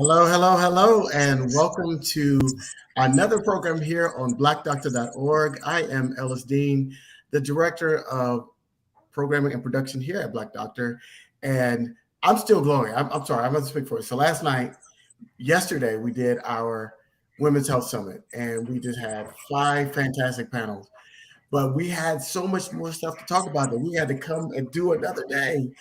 Hello, hello, hello, and welcome to another program here on blackdoctor.org. I am Ellis Dean, the Director of Programming and Production here at Black Doctor, and I'm still glowing. I'm sorry, I'm going to speak for it. So yesterday, we did our Women's Health Summit, and we just had 5 fantastic panels. But we had so much more stuff to talk about that we had to come and do another day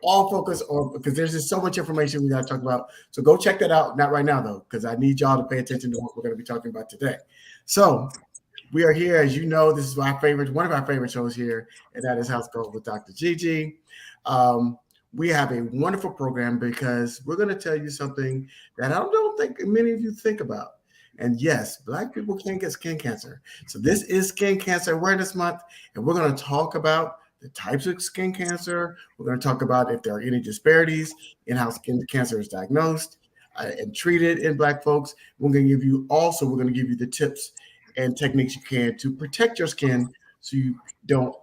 all focus on because there's just so much information we got to talk about. So go check that out. Not right now though, because I need y'all to pay attention to what we're going to be talking about today. So we are here, as you know, this is one of our favorite shows here, and that is House Gold with Dr. Gigi. We have a wonderful program because we're going to tell you something that I don't think many of you think about. And yes, Black people can get skin cancer. So this is Skin Cancer Awareness Month, and we're going to talk about the types of skin cancer. We're going to talk about if there are any disparities in how skin cancer is diagnosed and treated in Black folks. We're going to give you the tips and techniques you can to protect your skin so you don't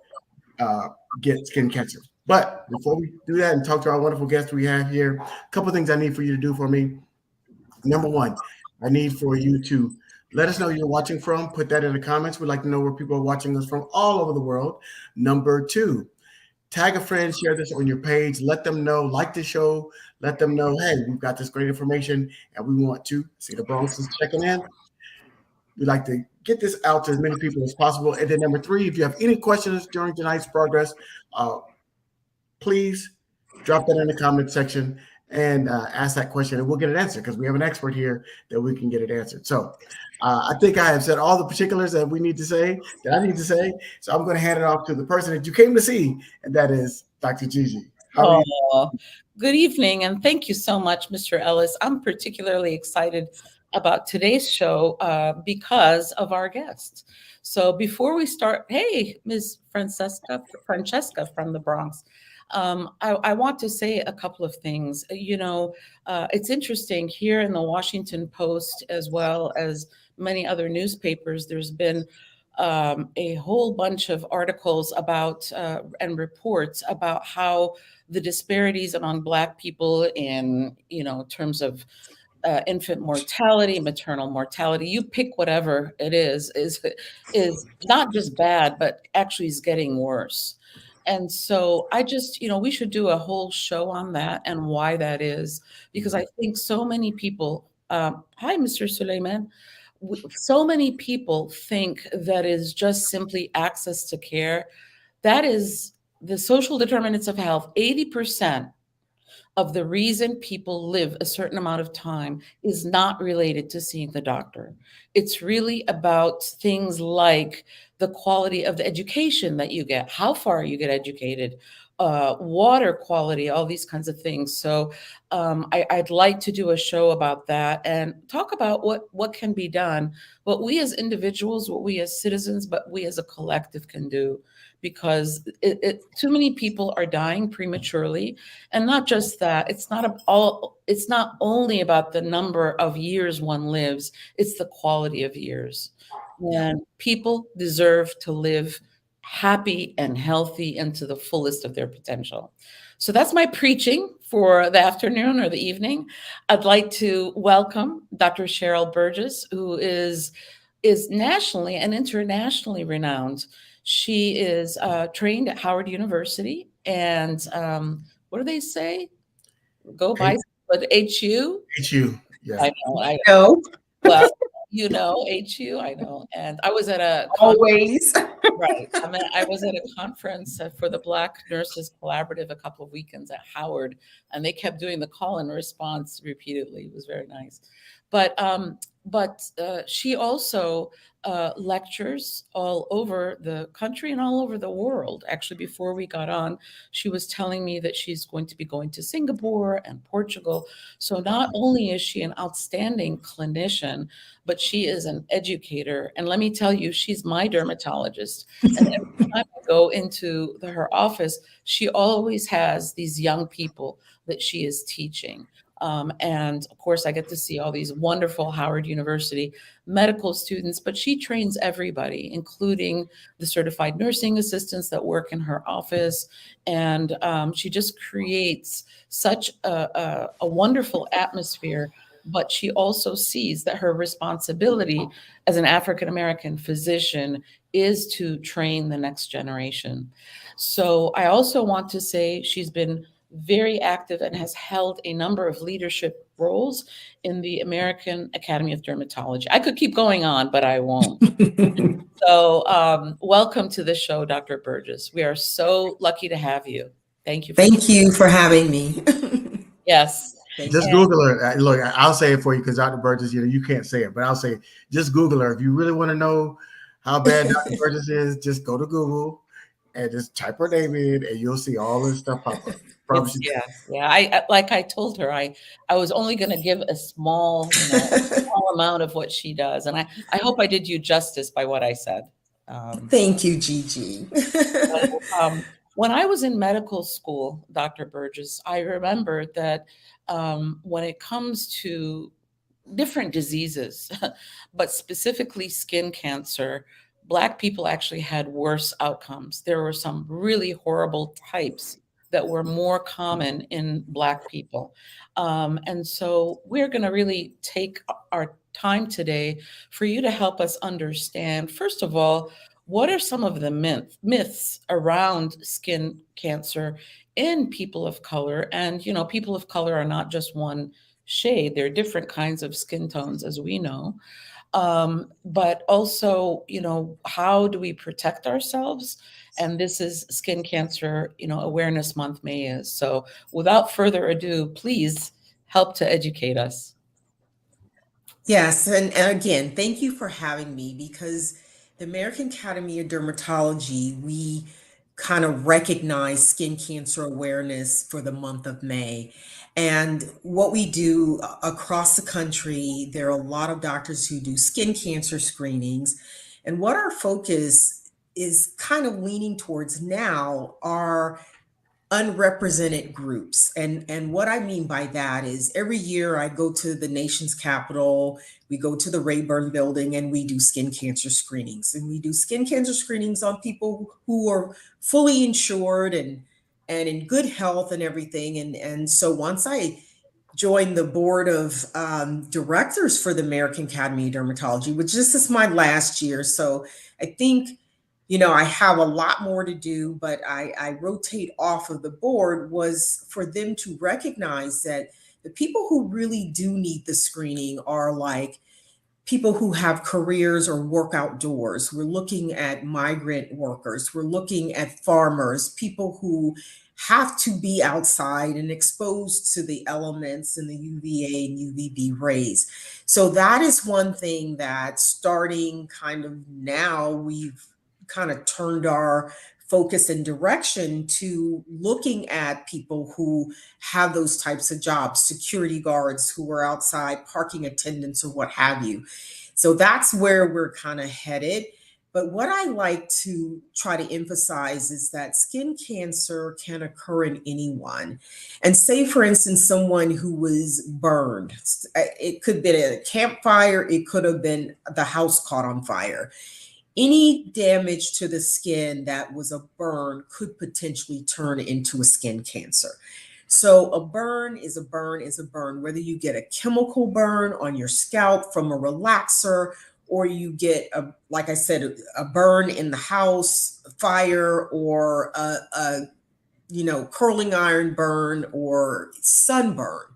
get skin cancer. But before we do that and talk to our wonderful guests we have here, a couple of things I need for you to do for me. Number one, I need for you to let us know where you're watching from. Put that in the comments. We'd like to know where people are watching us from all over the world. Number two, tag a friend, share this on your page. Let them know, like the show. Let them know, hey, we've got this great information and we want to see the Bronx is checking in. We'd like to get this out to as many people as possible. And then number three, if you have any questions during tonight's progress, please drop that in the comment section and ask that question, and we'll get it answered because we have an expert here that we can get it answered. So I think I have said all the particulars that I need to say. So I'm going to hand it off to the person that you came to see, and that is Dr. Gigi. Good evening, and thank you so much, Mr. Ellis. I'm particularly excited about today's show because of our guests. So before we start, hey, Ms. Francesca from the Bronx. I want to say a couple of things. It's interesting here in the Washington Post, as well as many other newspapers, there's been a whole bunch of articles about and reports about how the disparities among Black people in, terms of infant mortality, maternal mortality, you pick whatever it is not just bad, but actually is getting worse. And so I just, we should do a whole show on that and why that is, because I think so many people, hi, Mr. Suleiman, so many people think that is just simply access to care. That is the social determinants of health. 80% of the reason people live a certain amount of time is not related to seeing the doctor. It's really about things like the quality of the education that you get, how far you get educated, water quality, all these kinds of things. So I'd like to do a show about that and talk about what can be done, what we as individuals, what we as citizens, but we as a collective can do, because too many people are dying prematurely. And not just that, it's not only about the number of years one lives, it's the quality of years. And people deserve to live happy and healthy and to the fullest of their potential. So that's my preaching for the afternoon or the evening. I'd like to welcome Dr. Cheryl Burgess, who is nationally and internationally renowned. She is trained at Howard University, and what do they say? Go by, but HU. HU, yeah. I know. Well, HU, I know. And I was at a always right. I was at a conference for the Black Nurses Collaborative a couple of weekends at Howard, and they kept doing the call and response repeatedly. It was very nice. But she also lectures all over the country and all over the world. Actually, before we got on, she was telling me that she's going to be going to Singapore and Portugal. So not only is she an outstanding clinician, but she is an educator. And let me tell you, she's my dermatologist. And every time I go into her office, she always has these young people that she is teaching. And of course, I get to see all these wonderful Howard University medical students, but she trains everybody, including the certified nursing assistants that work in her office. And she just creates such a wonderful atmosphere but she also sees that her responsibility as an African American physician is to train the next generation. So I also want to say she's been very active and has held a number of leadership roles in the American Academy of Dermatology. I could keep going on, but I won't. So, welcome to the show, Dr. Burgess. We are so lucky to have you. Thank you for Thank you for having me. yes. Thank Just you. Google her. Look, I'll say it for you because Dr. Burgess, you can't say it, but I'll say, just Google her. If you really want to know how bad Dr. Burgess is, just go to Google and just type her name in, and you'll see all this stuff pop up. Promise It's you. yeah. Like I told her, I was only going to give a small, small amount of what she does, and I hope I did you justice by what I said. Um, Thank you, Gigi. when I was in medical school, Dr. Burgess, I remember that when it comes to different diseases, but specifically skin cancer, Black people actually had worse outcomes. There were some really horrible types that were more common in Black people. And so we're going to really take our time today for you to help us understand, first of all, what are some of the myths around skin cancer in people of color? And, people of color are not just one shade. There are different kinds of skin tones, as we know. But also, how do we protect ourselves? And this is Skin Cancer, Awareness Month, May is. So without further ado, please help to educate us. Yes, and again, thank you for having me because the American Academy of Dermatology, we kind of recognize skin cancer awareness for the month of May. And what we do across the country, there are a lot of doctors who do skin cancer screenings. And what our focus is kind of leaning towards now are unrepresented groups. And what I mean by that is every year I go to the nation's capital, we go to the Rayburn building and we do skin cancer screenings. And we do skin cancer screenings on people who are fully insured and in good health and everything. And so once I joined the board of directors for the American Academy of Dermatology, which this is my last year. So I think, I have a lot more to do, but I rotate off of the board was for them to recognize that the people who really do need the screening are like people who have careers or work outdoors. We're looking at migrant workers. We're looking at farmers, people who have to be outside and exposed to the elements and the UVA and UVB rays. So that is one thing that starting kind of now, we've kind of turned our focus and direction to looking at people who have those types of jobs, security guards who are outside, parking attendants, or what have you. So that's where we're kind of headed. But what I like to try to emphasize is that skin cancer can occur in anyone. And say, for instance, someone who was burned. It could have been a campfire, it could have been the house caught on fire. Any damage to the skin that was a burn could potentially turn into a skin cancer. So a burn is a burn is a burn, whether you get a chemical burn on your scalp from a relaxer, or you get like I said, a burn in the house, fire, or a curling iron burn or sunburn.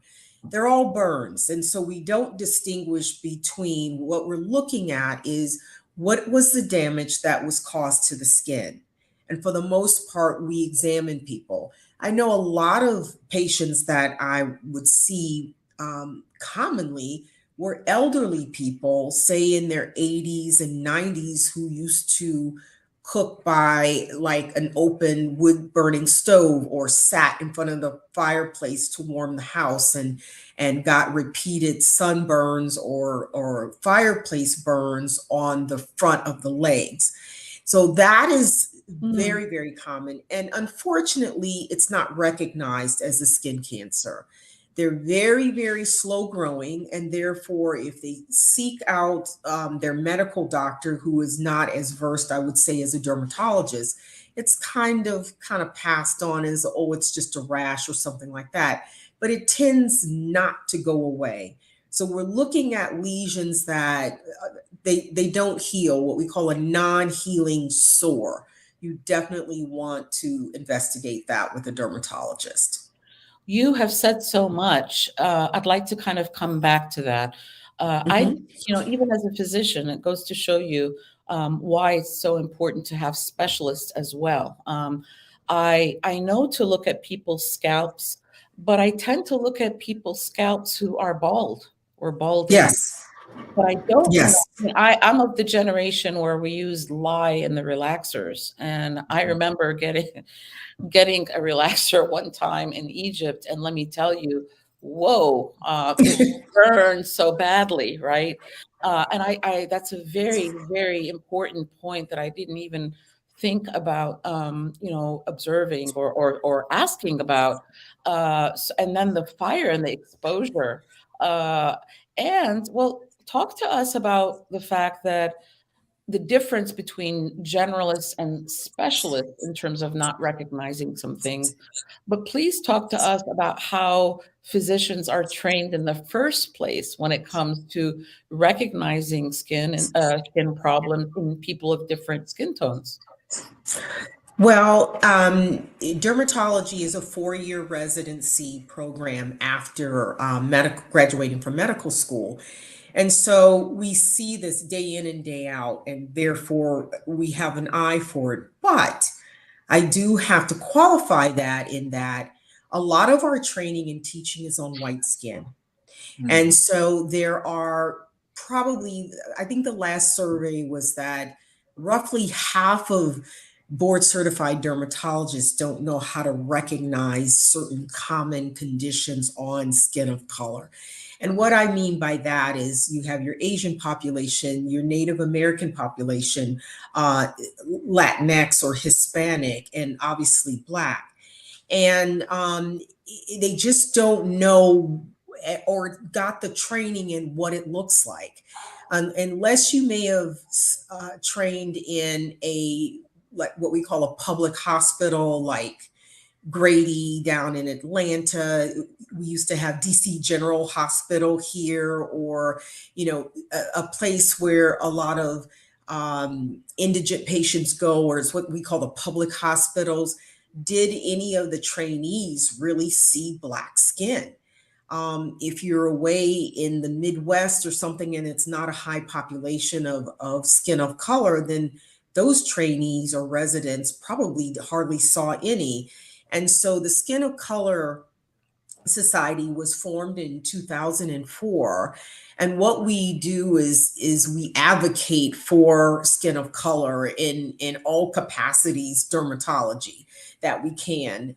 They're all burns. And so we don't distinguish between what we're looking at is what was the damage that was caused to the skin. And for the most part, we examine people. I know a lot of patients that I would see commonly were elderly people, say in their 80s and 90s, who used to cook by like an open wood burning stove or sat in front of the fireplace to warm the house and got repeated sunburns or fireplace burns on the front of the legs. So that is very, very common. And unfortunately, it's not recognized as a skin cancer. They're very, very slow growing. And therefore, if they seek out their medical doctor, who is not as versed, I would say, as a dermatologist, it's kind of passed on as, oh, it's just a rash or something like that. But it tends not to go away. So we're looking at lesions that they don't heal, what we call a non-healing sore. You definitely want to investigate that with a dermatologist. You have said so much. I'd like to kind of come back to that. Mhm. Even as a physician, it goes to show you why it's so important to have specialists as well. I know to look at people's scalps, but I tend to look at people's scalps who are bald or balding. Yes, But I don't know. yes. I'm of the generation where we used lye in the relaxers, and I remember getting a relaxer one time in Egypt, and let me tell you, whoa, it burned so badly, right? And I that's a very, very important point that I didn't even think about, observing or asking about. And then the fire and the exposure. And well, talk to us about the fact that the difference between generalists and specialists in terms of not recognizing some things. But please talk to us about how physicians are trained in the first place when it comes to recognizing skin problems in people of different skin tones. Well, dermatology is a 4-year residency program after graduating from medical school. And so we see this day in and day out, and therefore we have an eye for it. But I do have to qualify that in that a lot of our training and teaching is on white skin. And so there are probably, I think the last survey was that roughly half of board certified dermatologists don't know how to recognize certain common conditions on skin of color. And what I mean by that is you have your Asian population, your Native American population, Latinx or Hispanic, and obviously Black. And they just don't know or got the training in what it looks like. Unless you may have trained in like what we call a public hospital, like Grady down in Atlanta. We used to have DC General Hospital here, or, a place where a lot of indigent patients go, or it's what we call the public hospitals. Did any of the trainees really see Black skin? If you're away in the Midwest or something and it's not a high population of skin of color, then those trainees or residents probably hardly saw any. And so the Skin of Color Society was formed in 2004. And what we do is we advocate for skin of color in all capacities, dermatology that we can.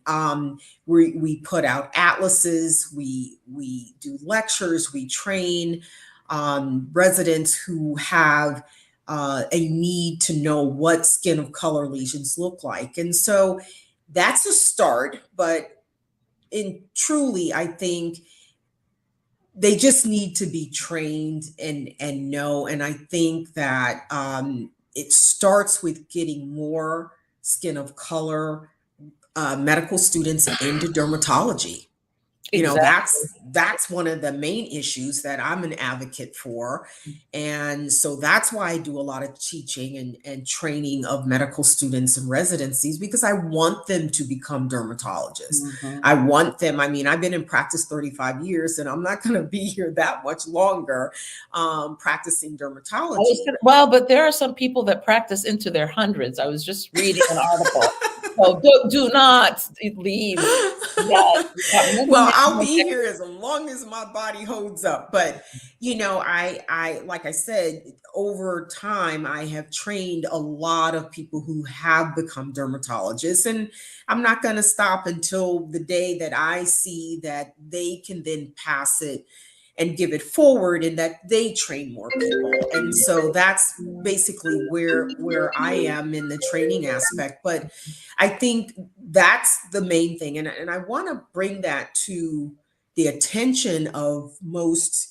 We put out atlases, we do lectures, we train residents who have a need to know what skin of color lesions look like. And so that's a start, but truly, I think they just need to be trained and know. And I think that it starts with getting more skin of color medical students into dermatology. Exactly. That's one of the main issues that I'm an advocate for. And so that's why I do a lot of teaching and training of medical students and residencies, because I want them to become dermatologists. Mhm. I want them, I've been in practice 35 years and I'm not going to be here that much longer practicing dermatology. But there are some people that practice into their hundreds. I was just reading an article. So do not leave. Yes, we've got Well, I'll many be here as long as my body holds up. But I like I said, over time, I have trained a lot of people who have become dermatologists, and I'm not going to stop until the day that I see that they can then pass it and give it forward, and that they train more people. And so that's basically where I am in the training aspect. But I think that's the main thing. And I want to bring that to the attention of most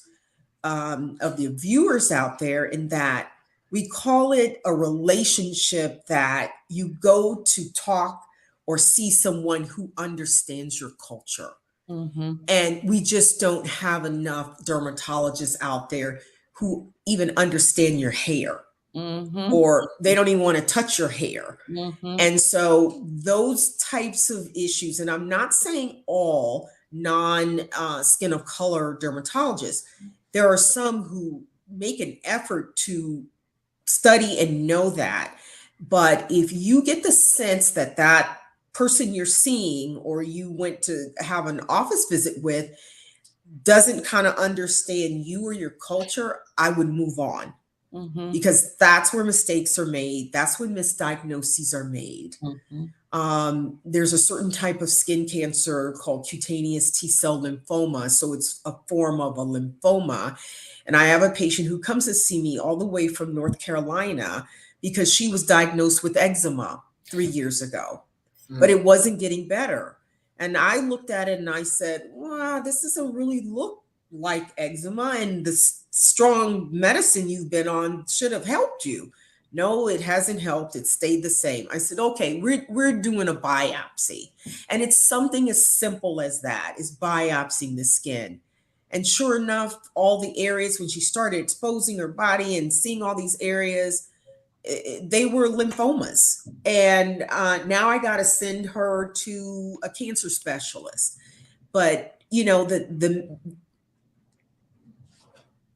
of the viewers out there, in that we call it a relationship, that you go to talk or see someone who understands your culture. And we just don't have enough dermatologists out there who even understand your hair, or they don't even want to touch your hair. And so those types of issues, and I'm not saying all skin of color dermatologists, there are some who make an effort to study and know that. But if you get the sense that that person you're seeing or you went to have an office visit with doesn't kind of understand you or your culture, I would move on. Because that's where mistakes are made. That's when misdiagnoses are made. There's a certain type of skin cancer called cutaneous T-cell lymphoma. So it's a form of a lymphoma. And I have a patient who comes to see me all the way from North Carolina because she was diagnosed with eczema 3 years ago, but it wasn't getting better. And I looked at it and I said, wow, this doesn't really look like eczema, and the strong medicine you've been on should have helped you. No, it hasn't helped. It stayed the same. I said, okay, we're doing a biopsy. And it's something as simple as that, is biopsying the skin. And sure enough, all the areas, when she started exposing her body and seeing all these areas, they were lymphomas. And now I got to send her to a cancer specialist. But, you know,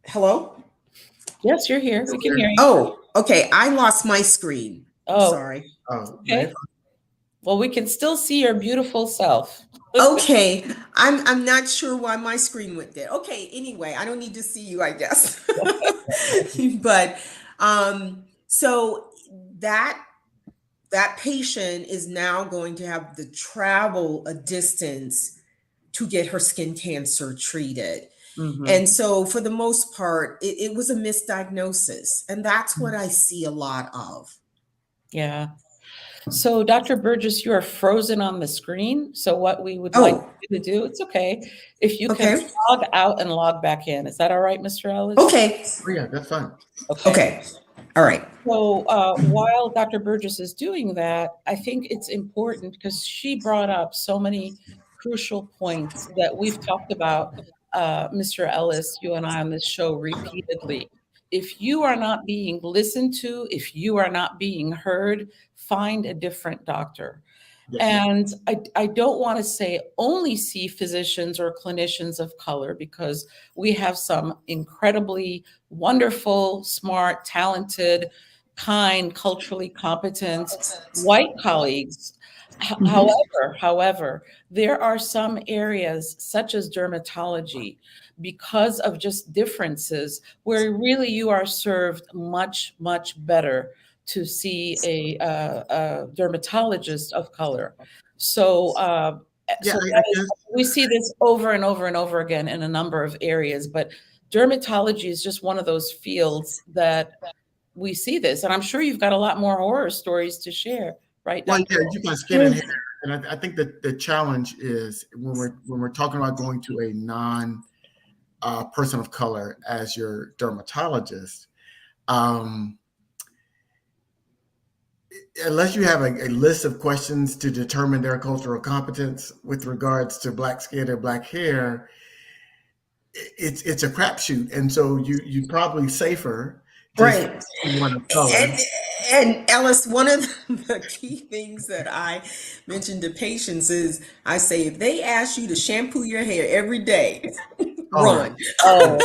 hello? Yes, you're here. We can hear you. Oh, okay. I lost my screen. Oh, sorry. Okay. Well, we can still see your beautiful self. Okay. I'm not sure why my screen went dead. Okay. Anyway, I don't need to see you, I guess. But so that patient is now going to have to travel a distance to get her skin cancer treated. And so for the most part, it was a misdiagnosis. And that's what I see a lot of. Yeah. So Dr. Burgess, you are frozen on the screen. So what we would like you to do, it's okay. If you can log out and log back in. Is that all right, Mr. Ellis? Okay. Oh, yeah, that's fine. Okay. All right. So while Dr. Burgess is doing that, I think it's important because she brought up so many crucial points that we've talked about, Mr. Ellis, you and I on this show repeatedly. If you are not being listened to, if you are not being heard, find a different doctor. And I don't want to say only see physicians or clinicians of color, because we have some incredibly wonderful, smart, talented, kind, culturally competent white colleagues. However, there are some areas such as dermatology, because of just differences, where really you are served much, much better to see a dermatologist of color. So, we see this over and over and over again in a number of areas, but dermatology is just one of those fields that we see this. And I'm sure you've got a lot more horror stories to share, right? Well, yeah, you got skin and hair. And I think that the challenge is when we're talking about going to a non person of color as your dermatologist, unless you have a list of questions to determine their cultural competence with regards to black skin or black hair, it's a crapshoot. And so you're probably safer. Right. One of color. And Ellis, one of the key things that I mentioned to patients is I say, if they ask you to shampoo your hair every day, run. Sure.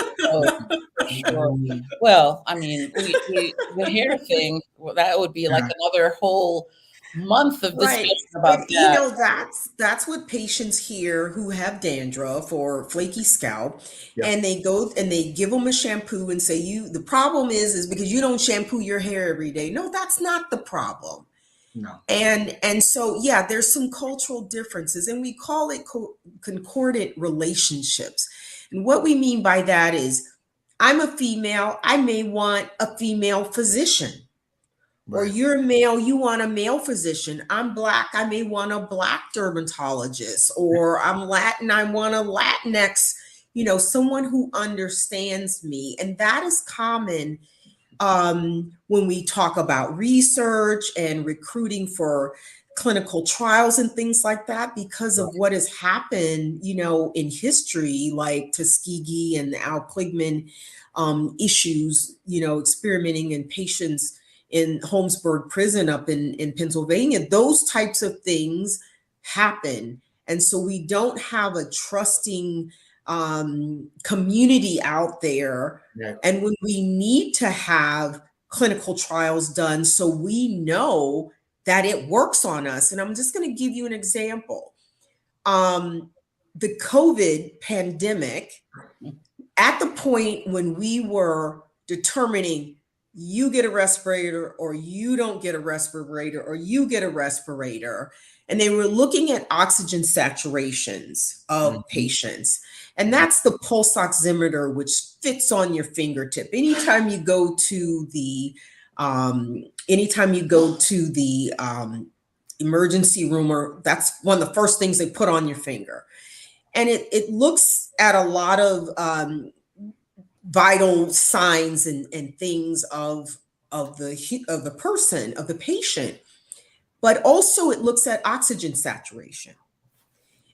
Well, I mean, the hair thing, that would be like another whole month of discussion about that. You know, that's what patients hear who have dandruff or flaky scalp, and they go and they give them a shampoo and say, the problem is because you don't shampoo your hair every day. No, that's not the problem. No. And so, yeah, there's some cultural differences, and we call it concordant relationships. And what we mean by that is, I'm a female, I may want a female physician. Or you're male, you want a male physician. I'm Black, I may want a Black dermatologist. Or I'm Latin, I want a Latinx, someone who understands me. And that is common when we talk about research and recruiting for clinical trials and things like that because of what has happened, in history, like Tuskegee and the Al Kligman issues, experimenting in patients in Holmesburg prison up in Pennsylvania. Those types of things happen. And so we don't have a trusting community out there. Yeah. And when we need to have clinical trials done so we know that it works on us. And I'm just going to give you an example. The COVID pandemic, at the point when we were determining you get a respirator or you don't get a respirator or you get a respirator, and they were looking at oxygen saturations of patients. And that's the pulse oximeter, which fits on your fingertip. Anytime you go to the emergency room, or that's one of the first things they put on your finger. And it looks at a lot of vital signs and things of the person, of the patient, but also it looks at oxygen saturation.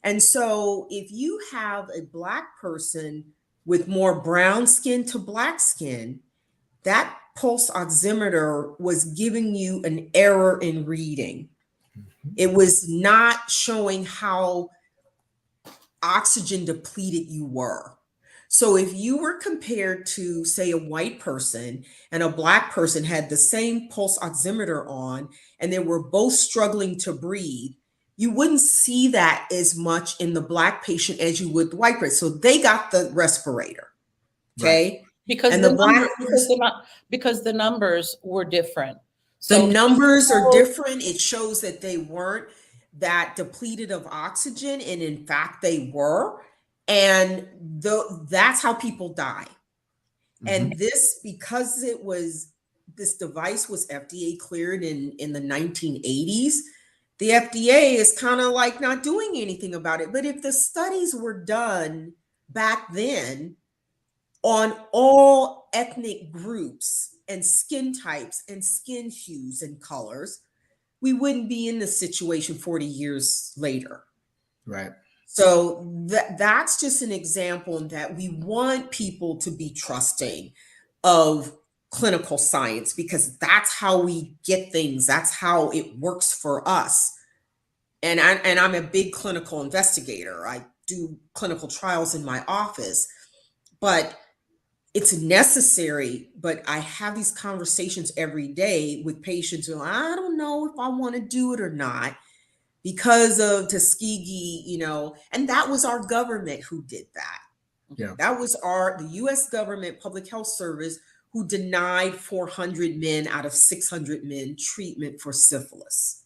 And so if you have a Black person with more brown skin to black skin, that pulse oximeter was giving you an error in reading. It was not showing how oxygen depleted you were. So if you were compared to, say, a white person and a Black person had the same pulse oximeter on, and they were both struggling to breathe, you wouldn't see that as much in the Black patient as you would the white person. So they got the respirator, okay? Right. Because and because the numbers were different. So the numbers are different. It shows that they weren't that depleted of oxygen, and in fact they were. And that's how people die. And because this device was FDA cleared in the 1980s, the FDA is kind of like not doing anything about it. But if the studies were done back then on all ethnic groups and skin types and skin hues and colors, we wouldn't be in this situation 40 years later. Right. So that's just an example that we want people to be trusting of clinical science, because that's how we get things. That's how it works for us. And I'm a big clinical investigator. I do clinical trials in my office, but it's necessary. But I have these conversations every day with patients who I don't know if I want to do it or not, because of Tuskegee, and that was our government who did that. Yeah. That was the US government Public Health Service who denied 400 men out of 600 men treatment for syphilis.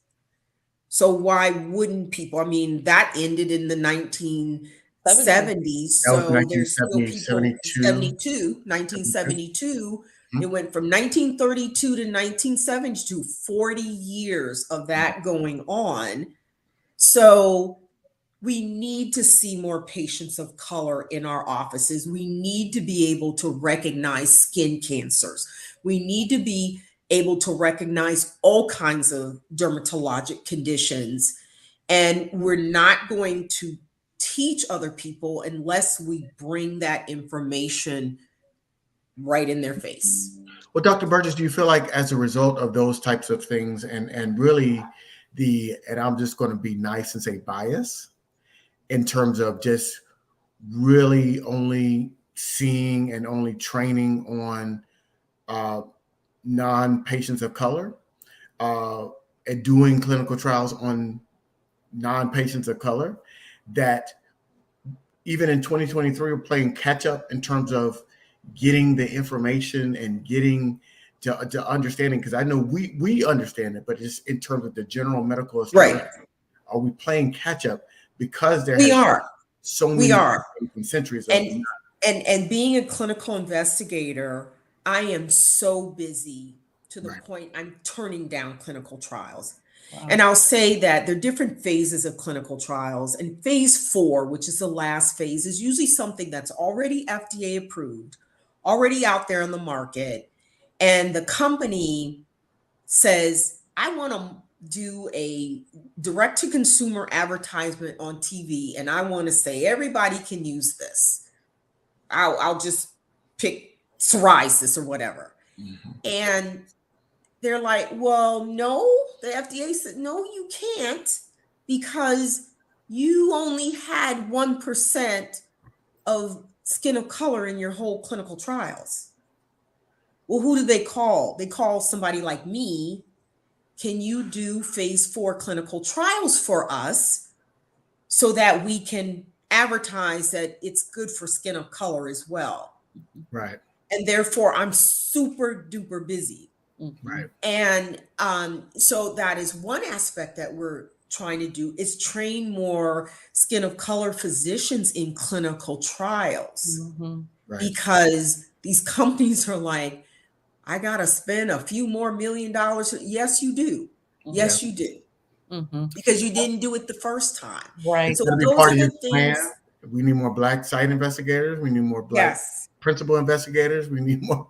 So why wouldn't people? I mean, that ended in the 1970s. So there's still people, 1972. It went from 1932 to 1972, 40 years of that going on. So we need to see more patients of color in our offices. We need to be able to recognize skin cancers. We need to be able to recognize all kinds of dermatologic conditions. And we're not going to teach other people unless we bring that information right in their face. Well, Dr. Burgess, do you feel like as a result of those types of things and really and I'm just going to be nice and say bias, in terms of just really only seeing and only training on non-patients of color and doing clinical trials on non-patients of color, that even in 2023, we're playing catch up in terms of getting the information and getting to understanding, because I know we understand it, but just in terms of the general medical establishment, right? Are we playing catch up because we are so many centuries of and being a clinical investigator, I am so busy to the point I'm turning down clinical trials. Wow. And I'll say that there are different phases of clinical trials, and phase 4, which is the last phase, is usually something that's already FDA approved, already out there on the market. And the company says, I want to do a direct to consumer advertisement on TV, and I want to say everybody can use this. I'll just pick psoriasis or whatever. Mhm. And they're like, well, no, the FDA said, no, you can't, because you only had 1% of skin of color in your whole clinical trials. Well, who do they call? They call somebody like me. Can you do phase 4 clinical trials for us so that we can advertise that it's good for skin of color as well? Right. And therefore, I'm super duper busy. Right. And so that is one aspect that we're trying to do, is train more skin of color physicians in clinical trials. Right. Because these companies are like, I got to spend a few more $1 million. Yes, you do. Yes, you do. Because you didn't do it the first time. Right. It's So going to be those part are of your the things. plan. We need more Black site investigators. We need more Black Yes. principal investigators. We need more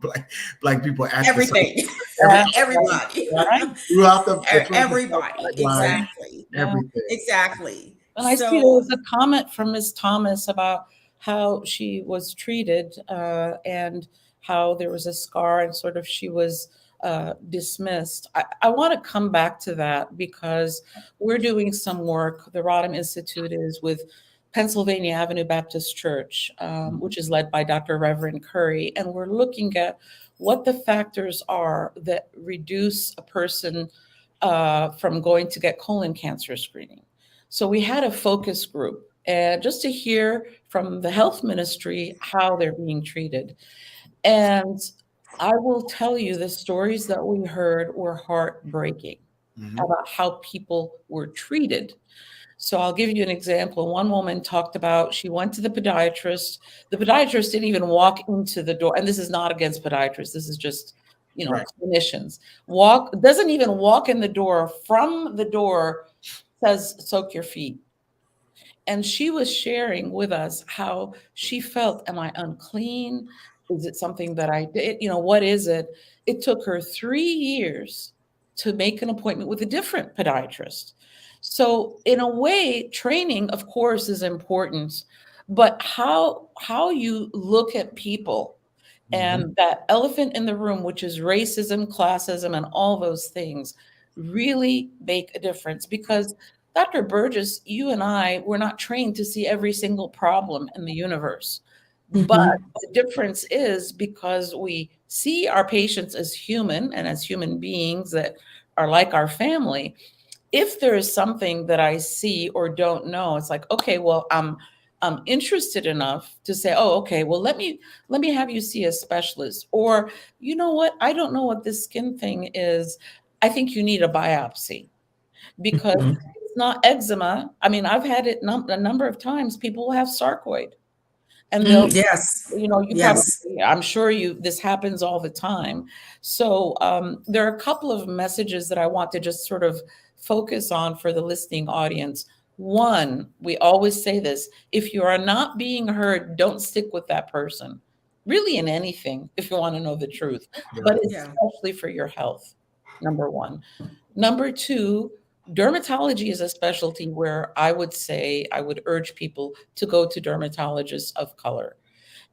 Black people at Everything. the Everybody. right? Throughout the Everybody. pipeline, Exactly. everything. Exactly. And I see there was a comment from Ms. Thomas about how she was treated and how there was a scar and sort of she was dismissed. I want to come back to that because we're doing some work. The Rodham Institute is with Pennsylvania Avenue Baptist Church, which is led by Dr. Reverend Curry. And we're looking at what the factors are that reduce a person from going to get colon cancer screening. So we had a focus group and just to hear from the health ministry how they're being treated. And I will tell you the stories that we heard were heartbreaking about how people were treated. So I'll give you an example. One woman talked about she went to the podiatrist. The podiatrist didn't even walk into the door. And this is not against podiatrists. This is just, Right. clinicians. Doesn't even walk in the door. From the door says, soak your feet. And she was sharing with us how she felt, am I unclean? Is it something that I did? What is it? It took her 3 years to make an appointment with a different podiatrist. So in a way, training, of course, is important, but how you look at people and that elephant in the room, which is racism, classism, and all those things, really make a difference. Because Dr. Burgess, you and I were not trained to see every single problem in the universe. But the difference is because we see our patients as human and as human beings that are like our family. If there is something that I see or don't know, it's like, okay, well, I'm interested enough to say, oh, okay, well, let me have you see a specialist. Or, you know what? I don't know what this skin thing is. I think you need a biopsy because it's not eczema. I mean, I've had it a number of times. People will have sarcoid. And they'll, Yes. you Yes. probably, I'm sure this happens all the time. So there are a couple of messages that I want to just sort of focus on for the listening audience. One, we always say this, if you are not being heard, don't stick with that person. Really in anything, if you want to know the truth, but especially for your health, number one. Number two, dermatology is a specialty where I would urge people to go to dermatologists of color.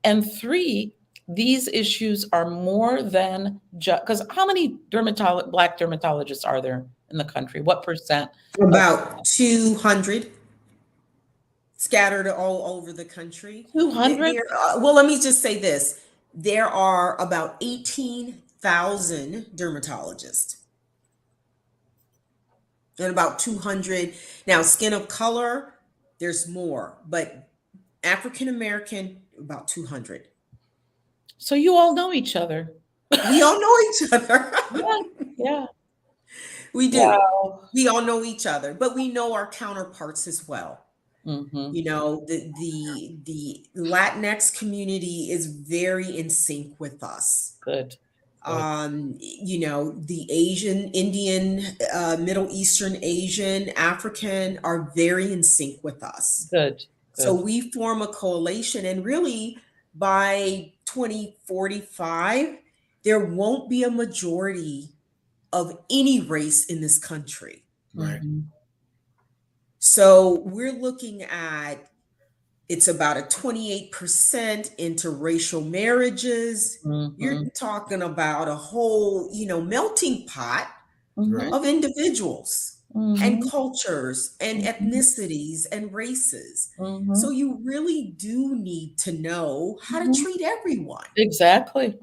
And three, these issues are more than just because how many Black dermatologists are there in the country? What percent? About 200 scattered all over the country. 200? Well, let me just say this. There are about 18,000 dermatologists. And about 200. Now, skin of color, there's more, but African American, about 200. So you all know each other. We all know each other. Yeah. We do. Wow. We all know each other, but we know our counterparts as well. You know, the Latinx community is very in sync with us. Good. You know, the Asian, Indian, Middle Eastern, Asian, African are very in sync with us. Good. So we form a coalition, and really by 2045, there won't be a majority of any race in this country. Right. So we're looking at, it's about a 28% interracial marriages. You're talking about a whole, melting pot Right. of individuals and cultures and ethnicities and races. So you really do need to know how to treat everyone. Exactly.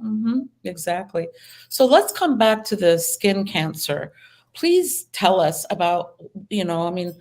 Exactly. So let's come back to the skin cancer. Please tell us about, I mean,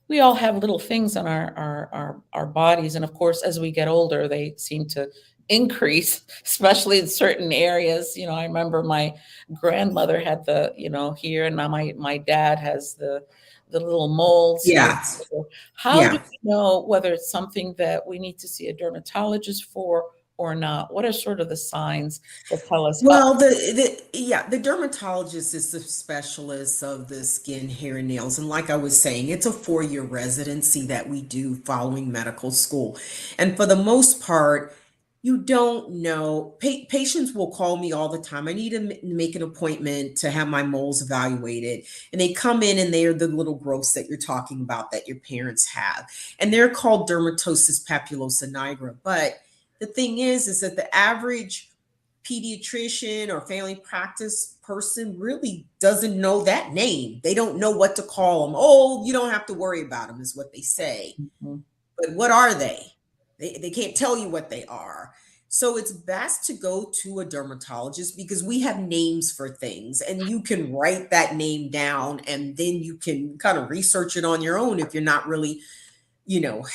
we all have little things on our bodies. And of course, as we get older, they seem to increase, especially in certain areas. I remember my grandmother had the, here, and now my dad has the little moles here. Yeah. So how do Yeah. we know whether it's something that we need to see a dermatologist for or not? What are sort of the signs that tell us, Well, the dermatologist is the specialist of the skin, hair, and nails. And like I was saying, it's a 4-year residency that we do following medical school. And for the most part, you don't know. Patients will call me all the time. I need to make an appointment to have my moles evaluated. And they come in and they are the little growths that you're talking about that your parents have. And they're called dermatosis papulosa nigra. But the thing is that the average pediatrician or family practice person really doesn't know that name. They don't know what to call them. Oh, you don't have to worry about them, is what they say. But what are they? They can't tell you what they are. So it's best to go to a dermatologist because we have names for things and you can write that name down and then you can kind of research it on your own if you're not really,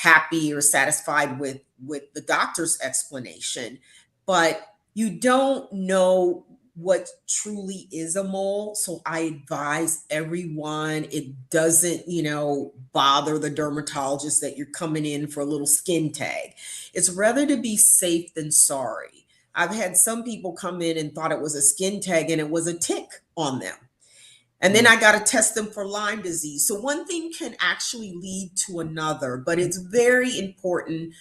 happy or satisfied with the doctor's explanation. But you don't know what truly is a mole. So I advise everyone, it doesn't, bother the dermatologist that you're coming in for a little skin tag. It's rather to be safe than sorry. I've had some people come in and thought it was a skin tag and it was a tick on them. And then I got to test them for Lyme disease. So one thing can actually lead to another, but it's very important.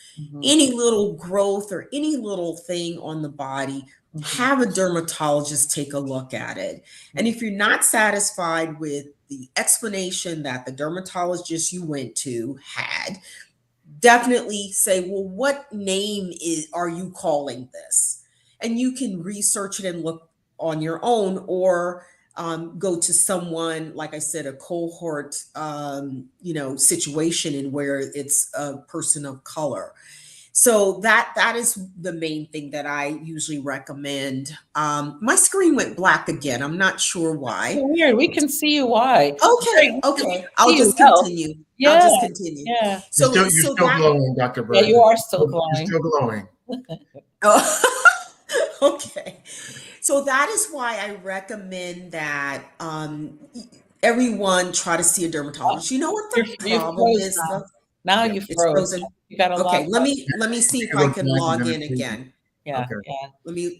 Any little growth or any little thing on the body, have a dermatologist take a look at it. And if you're not satisfied with the explanation that the dermatologist you went to had, definitely say, well, what name are you calling this? And you can research it and look on your own, or go to someone, like I said, a cohort, situation in where it's a person of color. So that is the main thing that I usually recommend. My screen went black again. I'm not sure why. So weird. We can see you. Why? Okay. I'll See you just well. continue. Yeah. I'll just continue. Yeah. So You're still glowing, Dr. Yeah, Bird. you are still You're glowing. still glowing. Oh, okay. So that is why I recommend that everyone try to see a dermatologist. You know what the You problem froze is, now. though? Now Yeah. you It's froze. frozen. You got to log Okay, let out. me see if It I goes can black and log then in it freezes. again. Yeah. Okay. Yeah.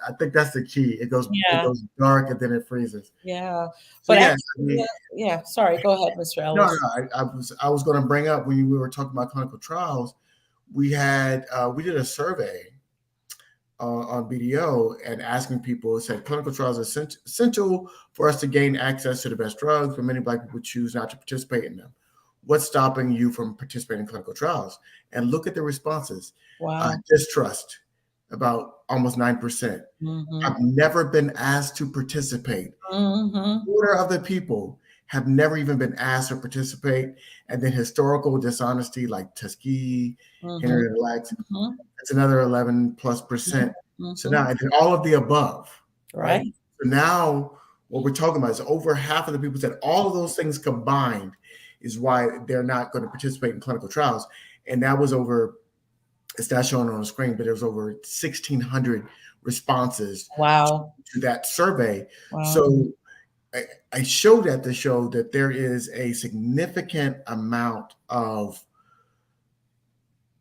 I think that's the key. It goes Yeah. dark and then it freezes. Yeah. So But yeah, actually, yeah. Sorry. Go ahead, Mr. no, Ellis. I was going to bring up when we were talking about clinical trials, we did a survey on BDO and asking people, said clinical trials are essential for us to gain access to the best drugs, but many Black people choose not to participate in them. What's stopping you from participating in clinical trials? And look at the responses. Wow. Distrust, about almost 9%. I've never been asked to participate. Quarter of the people have never even been asked to participate. And then historical dishonesty, like Tuskegee, Henry Lex, it's another 11+%. So now, and then all of the above, right? So now what we're talking about is over half of the people said all of those things combined is why they're not going to participate in clinical trials. And that was over, it's not shown on the screen, but there was over 1,600 responses to that survey. Wow. So I showed at the show that there is a significant amount of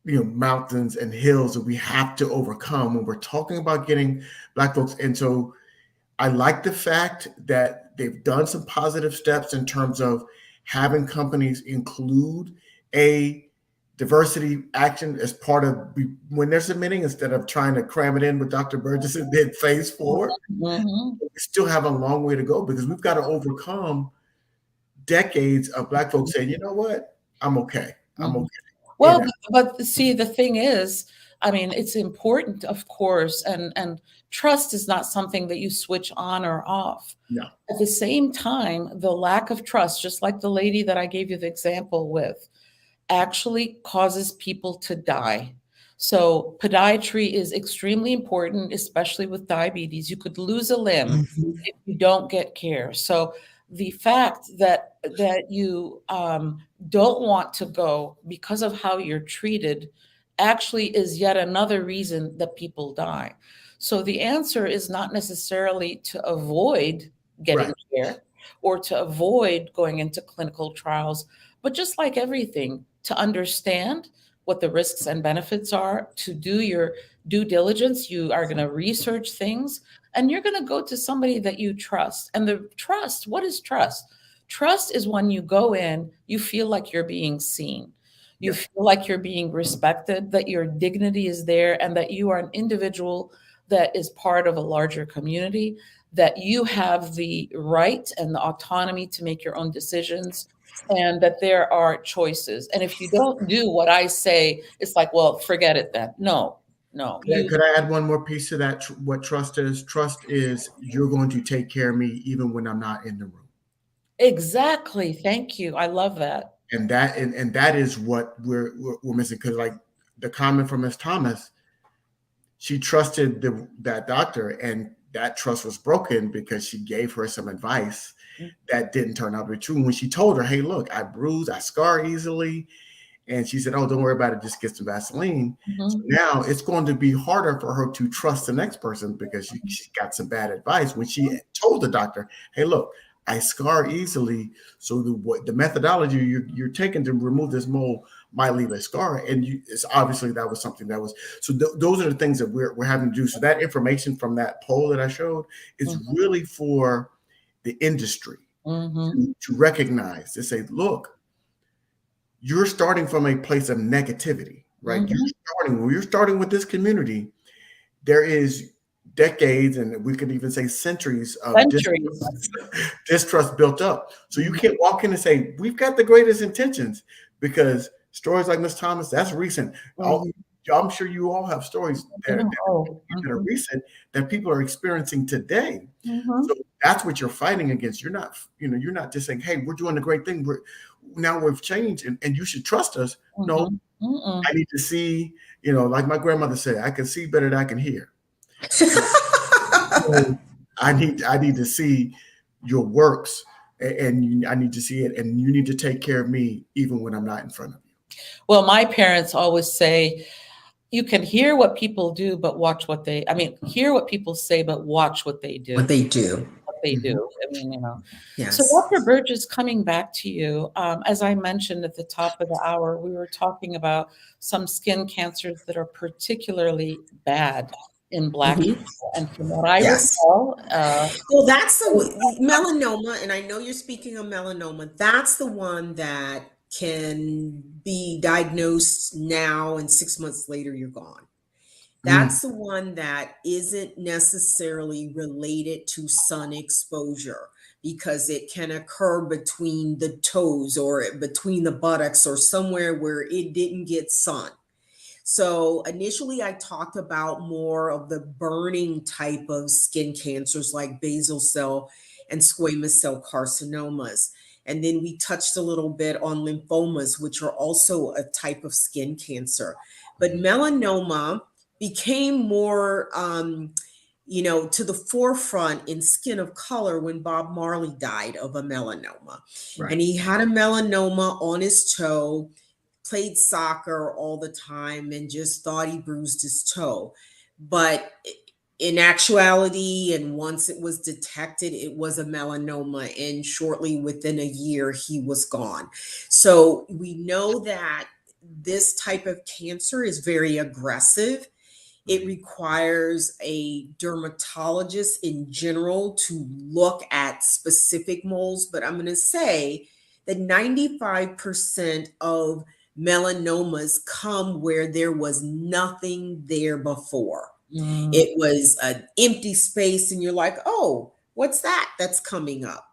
mountains and hills that we have to overcome when we're talking about getting Black folks. And so I like the fact that they've done some positive steps in terms of having companies include a diversity action as part of when they're submitting, instead of trying to cram it in with Dr. Burgess and did phase 4. Mm-hmm. We still have a long way to go because we've got to overcome decades of Black folks saying, you know what, I'm okay. I'm okay. Well, but see, the thing is, I mean, it's important, of course, and trust is not something that you switch on or off. No. At the same time, the lack of trust, just like the lady that I gave you the example with, actually causes people to die. So podiatry is extremely important, especially with diabetes. You could lose a limb if you don't get care. So the fact that you don't want to go because of how you're treated actually is yet another reason that people die. So the answer is not necessarily to avoid getting care or to avoid going into clinical trials, but just like everything, to understand what the risks and benefits are, to do your due diligence. You are going to research things and you're going to go to somebody that you trust. And the trust, what is trust? Trust is when you go in, you feel like you're being seen. You feel like you're being respected, that your dignity is there, and that you are an individual that is part of a larger community, that you have the right and the autonomy to make your own decisions, and that there are choices. And if you don't do what I say, it's like, well, forget it then. No. Could I add one more piece to that? What trust is? Trust is you're going to take care of me even when I'm not in the room. Exactly. Thank you. I love that. And that is what we're missing. Because like the comment from Ms. Thomas, she trusted that doctor, and that trust was broken because she gave her some advice that didn't turn out to be true. When she told her, hey, look, I bruise, I scar easily. And she said, oh, don't worry about it, just get some Vaseline. So now it's going to be harder for her to trust the next person because she got some bad advice when she told the doctor, hey, look, I scar easily. So the methodology you're taking to remove this mole might leave a scar. And it's obviously that was something that was, so those are the things that we're having to do. So that information from that poll that I showed is really for the industry to recognize, to say, look, you're starting from a place of negativity, right? When you're starting with this community, there is decades, and we could even say centuries of distrust built up. So you can't walk in and say, we've got the greatest intentions, because stories like Ms. Thomas, that's recent. I'm sure you all have stories that are recent that people are experiencing today. So that's what you're fighting against. You're not just saying, hey, we're doing a great thing. We've changed and you should trust us. No, I need to see, like my grandmother said, I can see better than I can hear. So I need to see your works, and I need to see it, and you need to take care of me even when I'm not in front of you. Well, my parents always say, you can hear what people do, but hear what people say, but watch what they do. What they do. I mean, Yes. So Dr. Burgess, coming back to you, as I mentioned at the top of the hour, we were talking about some skin cancers that are particularly bad in Black people. And from what I recall, well, that's the melanoma, and I know you're speaking of melanoma. That's the one that can be diagnosed now, and 6 months later you're gone. That's the one that isn't necessarily related to sun exposure, because it can occur between the toes or between the buttocks or somewhere where it didn't get sun. So initially I talked about more of the burning type of skin cancers like basal cell and squamous cell carcinomas. And then we touched a little bit on lymphomas, which are also a type of skin cancer. But melanoma became more, to the forefront in Skin of Color when Bob Marley died of a melanoma. Right. And he had a melanoma on his toe, played soccer all the time, and just thought he bruised his toe. But in actuality, and once it was detected, it was a melanoma, and shortly within a year, he was gone. So we know that this type of cancer is very aggressive. It requires a dermatologist in general to look at specific moles, but I'm going to say that 95% of melanomas come where there was nothing there before. Mm. It was an empty space, and you're like, oh, what's that that's coming up?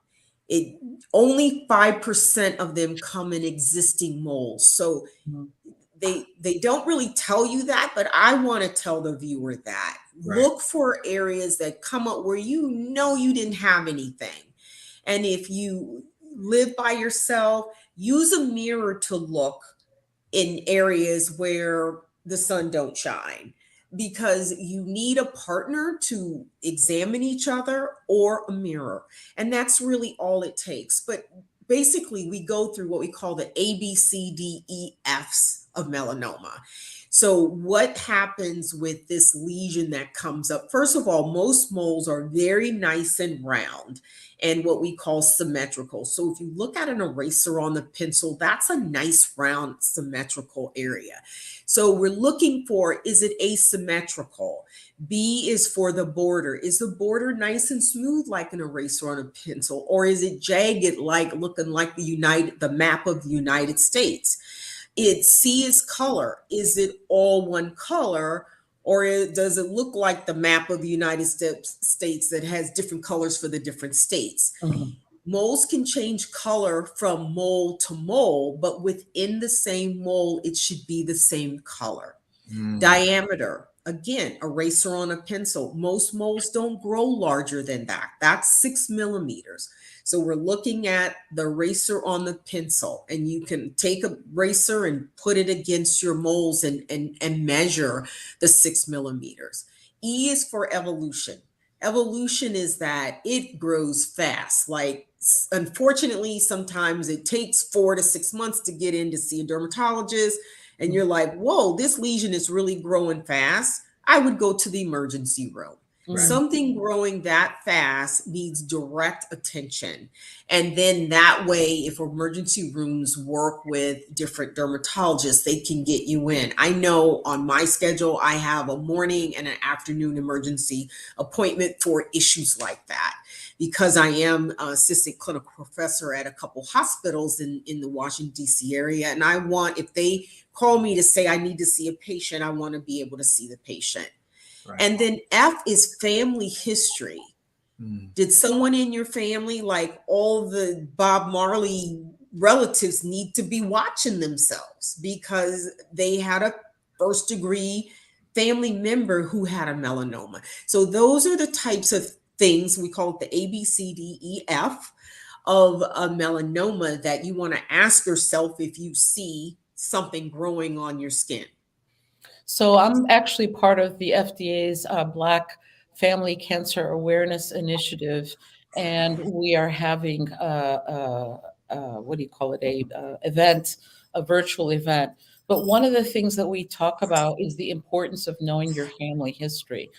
It only 5% of them come in existing moles. So Mm. they don't really tell you that, but I want to tell the viewer that. Right. Look for areas that come up where you know you didn't have anything. And if you live by yourself, use a mirror to look in areas where the sun don't shine, because you need a partner to examine each other, or a mirror. And that's really all it takes. But basically, we go through what we call the ABCDEFs of melanoma. So what happens with this lesion that comes up? First of all, most moles are very nice and round and what we call symmetrical. So if you look at an eraser on the pencil, that's a nice round symmetrical area. So we're looking for, is it asymmetrical? B is for the border. Is the border nice and smooth like an eraser on a pencil, or is it jagged, like looking like the map of the United States? C is color. Is it all one color, or does it look like the map of the United States that has different colors for the different states? Mhm. Moles can change color from mole to mole, but within the same mole, it should be the same color. Diameter, again, eraser on a pencil. Most moles don't grow larger than that. That's 6 millimeters. So we're looking at the eraser on the pencil, and you can take a eraser and put it against your moles and measure the 6 millimeters. E is for evolution. Evolution is that it grows fast. Like, unfortunately, sometimes it takes 4 to 6 months to get in to see a dermatologist, and you're like, whoa, this lesion is really growing fast. I would go to the emergency room. Right. Something growing that fast needs direct attention. And then that way, if emergency rooms work with different dermatologists, they can get you in. I know on my schedule, I have a morning and an afternoon emergency appointment for issues like that, because I am an assistant clinical professor at a couple hospitals in the Washington, D.C. area. And I want, if they call me to say I need to see a patient, I want to be able to see the patient. Right. And then F is family history. Did someone in your family, like all the Bob Marley relatives, need to be watching themselves because they had a first degree family member who had a melanoma? So those are the types of things, we call it the ABCDEF of a melanoma, that you want to ask yourself if you see something growing on your skin. So I'm actually part of the FDA's Black Family Cancer Awareness Initiative, and we are having what do you call it? A virtual event. But one of the things that we talk about is the importance of knowing your family history.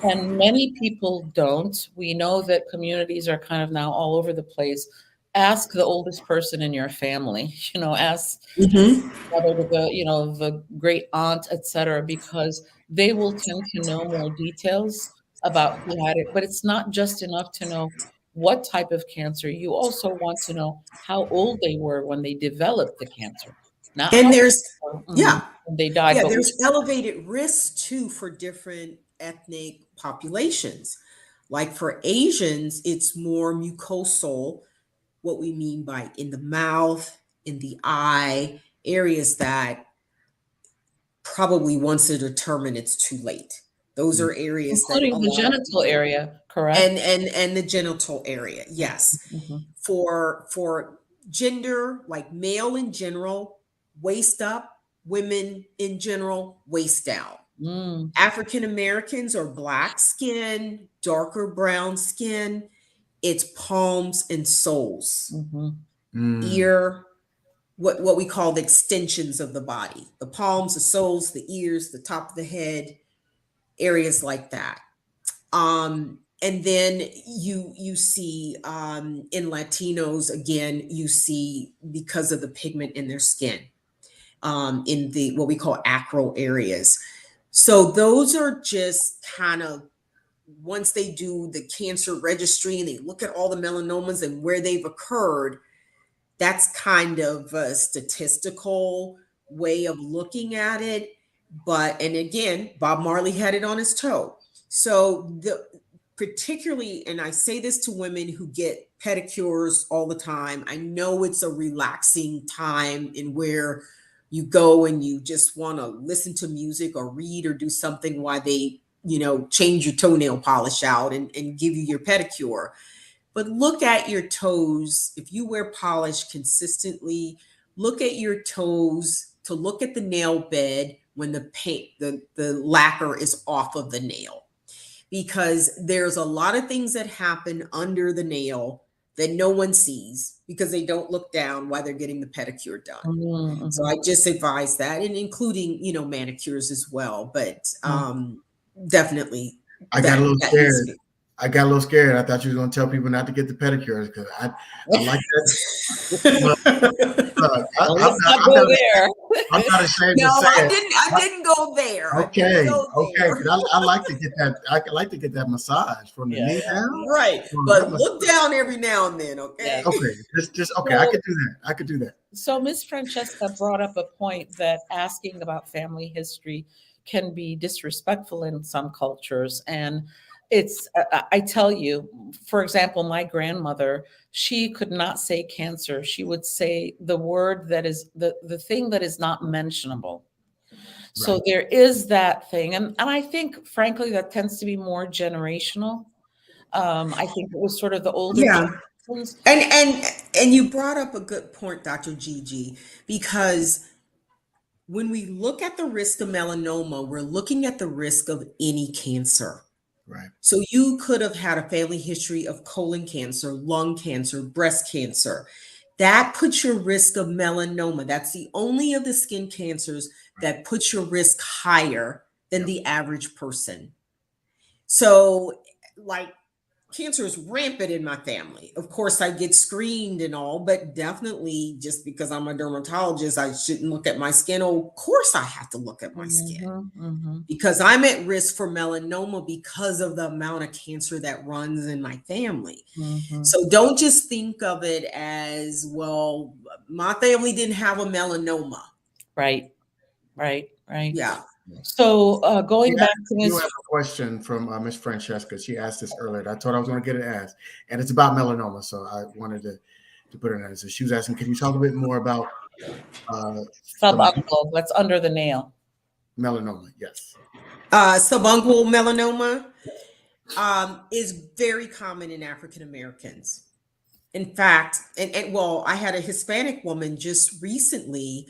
And many people don't. We know that communities are kind of now all over the place. Ask the oldest person in your family, ask whether the great aunt, etc., because they will tend to know more details about who had it. But it's not just enough to know what type of cancer. You also want to know how old they were when they developed the cancer, not And how there's, when they died. yeah, But there's elevated risk too for different ethnic populations. Like for Asians, it's more mucosal, what we mean by in the mouth, in the eye, areas that probably once they're determined, it's too late. Those are areas that including a the lot of genital people, area, correct? and the genital area, yes. Mhm. For gender, like male in general, waist up, women in general, waist down. Mm. African Americans or black skin, darker brown skin, it's palms and soles. Ear, what we call the extensions of the body, the palms, the soles, the ears, the top of the head, areas like that. And then you see in Latinos, again, you see, because of the pigment in their skin, in the what we call acral areas. So those are just kind of, once they do the cancer registry and they look at all the melanomas and where they've occurred, that's kind of a statistical way of looking at it. But, and again, Bob Marley had it on his toe. So particularly, and I say this to women who get pedicures all the time, I know it's a relaxing time in where you go and you just want to listen to music or read or do something while they, change your toenail polish out and give you your pedicure. But look at your toes. If you wear polish consistently, look at your toes to look at the nail bed when the paint, the lacquer is off of the nail. Because there's a lot of things that happen under the nail that no one sees because they don't look down while they're getting the pedicure done. Mm-hmm. So I just advise that, and including, manicures as well. But definitely. I got a little scared. I got a little scared. I thought you were going to tell people not to get the pedicures because I like that. Let's not go there. I'm not ashamed to say I didn't go there. Okay. I like to get that. I like to get that massage from the knee down. Right, but look down every now and then. Okay. Okay. Just okay. I could do that. So Ms. Francesca brought up a point that asking about family history can be disrespectful in some cultures, and I tell you, for example, my grandmother, she could not say cancer. She would say the word that is the thing that is not mentionable. Right. So there is that thing. And I think, frankly, that tends to be more generational. I think it was sort of the older. Yeah. And you brought up a good point, Dr. Gigi, because when we look at the risk of melanoma, we're looking at the risk of any cancer. Right. So you could have had a family history of colon cancer, lung cancer, breast cancer. That puts your risk of melanoma. That's the only of the skin cancers that puts your risk higher than the average person. So, like, cancer is rampant in my family. Of course, I get screened and all, but definitely just because I'm a dermatologist, I shouldn't look at my skin. Oh, of course, I have to look at my skin because I'm at risk for melanoma because of the amount of cancer that runs in my family. So don't just think of it as, well, my family didn't have a melanoma. Right. Yeah. So going back to this, you have a question from Ms. Francesca. She asked this earlier. I thought I was going to get it asked, and it's about melanoma. So I wanted to put it in. So she was asking, can you talk a bit more about subungual? That's under the nail. Melanoma, yes. Subungual melanoma is very common in African Americans. In fact, and I had a Hispanic woman just recently.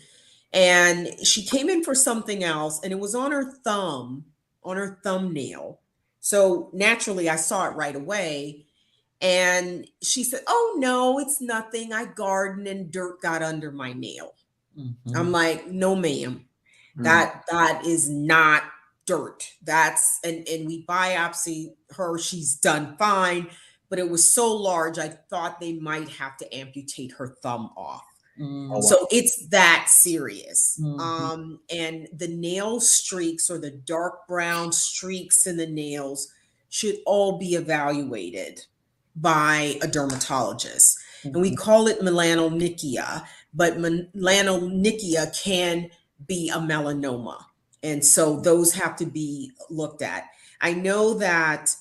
And she came in for something else, and it was on her thumb, on her thumbnail. So naturally, I saw it right away. And she said, "Oh, no, it's nothing. I garden and dirt got under my nail." I'm like, "No, ma'am, that is not dirt. That's," and we biopsy her. She's done fine, but it was so large, I thought they might have to amputate her thumb off. So it's that serious. And the nail streaks or the dark brown streaks in the nails should all be evaluated by a dermatologist. And we call it melanonychia, but melanonychia can be a melanoma. And so those have to be looked at. I know that,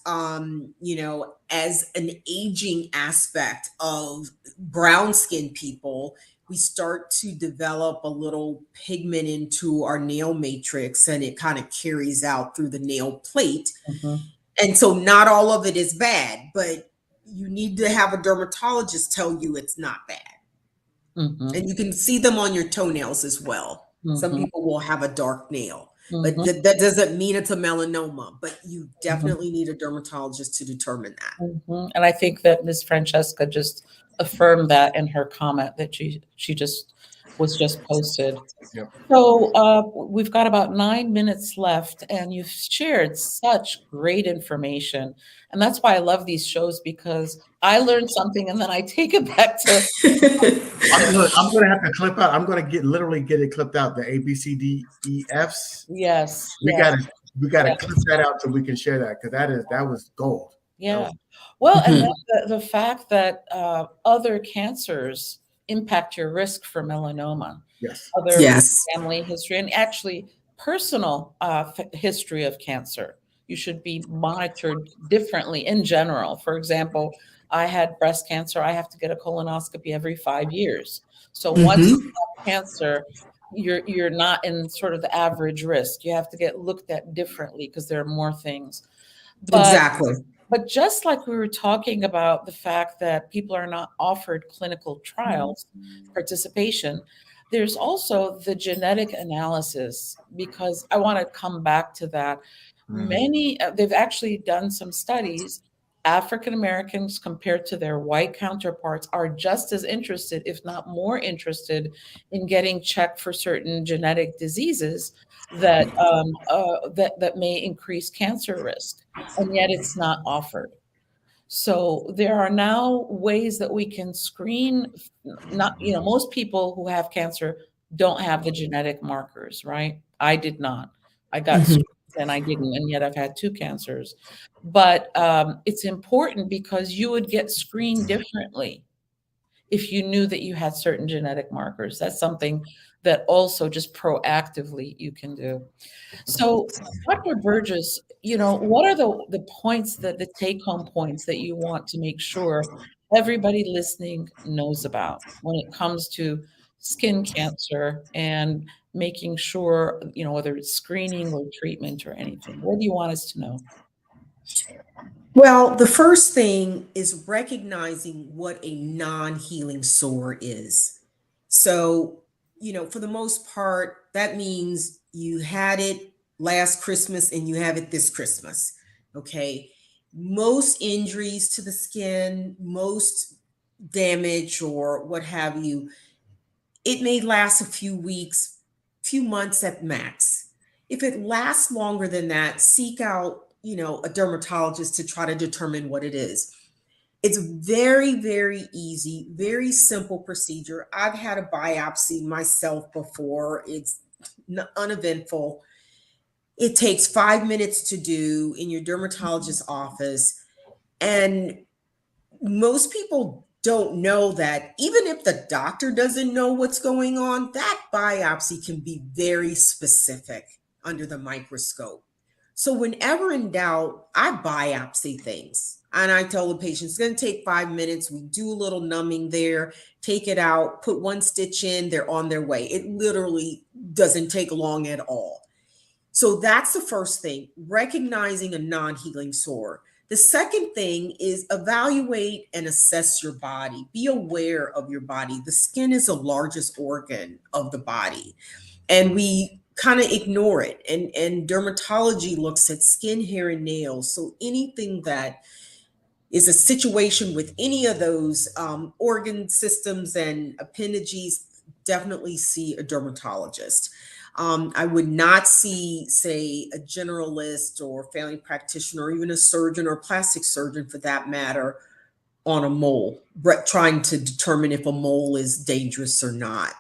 as an aging aspect of brown skinned people, we start to develop a little pigment into our nail matrix, and it kind of carries out through the nail plate. And so not all of it is bad, but you need to have a dermatologist tell you it's not bad. And you can see them on your toenails as well. Some people will have a dark nail, but that doesn't mean it's a melanoma, but you definitely need a dermatologist to determine that. And I think that Ms. Francesca just affirmed that in her comment that she just posted. Yep. So we've got about 9 minutes left, and you've shared such great information. And that's why I love these shows, because I learn something and then I take it back to. I'm going to have to clip out. I'm going to literally get it clipped out. The A, B, C, D, E, Fs. Yes. We got to clip that out so we can share that, because that was gold. Yeah. Well, and then the fact that other cancers impact your risk for melanoma. Yes. other Yes. family history, and actually personal history of cancer. You should be monitored differently in general. For example, I had breast cancer. I have to get a colonoscopy every 5 years. So once you Hmm. have cancer, you're not in sort of the average risk. You have to get looked at differently because there are more things. But Exactly. but just like we were talking about the fact that people are not offered clinical trials participation, there's also the genetic analysis, because I want to come back to that. Mm. They've actually done some studies. African Americans compared to their white counterparts are just as interested, if not more interested, in getting checked for certain genetic diseases that may increase cancer risk, and yet it's not offered. So there are now ways that we can screen. Not, most people who have cancer don't have the genetic markers, right? I did not. I got Hmm. screened and I didn't, and yet I've had two cancers. But it's important because you would get screened differently if you knew that you had certain genetic markers. That's something that also just proactively you can do. So, Dr. Burgess, what are the points, that the take home points that you want to make sure everybody listening knows about when it comes to skin cancer and making sure, whether it's screening or treatment or anything? What do you want us to know? Well, the first thing is recognizing what a non healing sore is. So, for the most part, that means you had it last Christmas and you have it this Christmas. Okay. Most injuries to the skin, most damage or what have you, it may last a few weeks, few months at max. If it lasts longer than that, seek out, a dermatologist to try to determine what it is. It's very, very easy, very simple procedure. I've had a biopsy myself before. It's uneventful. It takes 5 minutes to do in your dermatologist's office. And most people don't know that even if the doctor doesn't know what's going on, that biopsy can be very specific under the microscope. So, whenever in doubt, I biopsy things. And I tell the patient it's going to take 5 minutes. We do a little numbing there, take it out, put one stitch in, they're on their way. It literally doesn't take long at all. So that's the first thing, recognizing a non healing sore. The second thing is evaluate and assess your body. Be aware of your body. The skin is the largest organ of the body, and we kind of ignore it. And dermatology looks at skin, hair, and nails. So anything that is a situation with any of those organ systems and appendages, definitely see a dermatologist. I would not see, say, a generalist or family practitioner, or even a surgeon or plastic surgeon for that matter, on a mole, trying to determine if a mole is dangerous or not.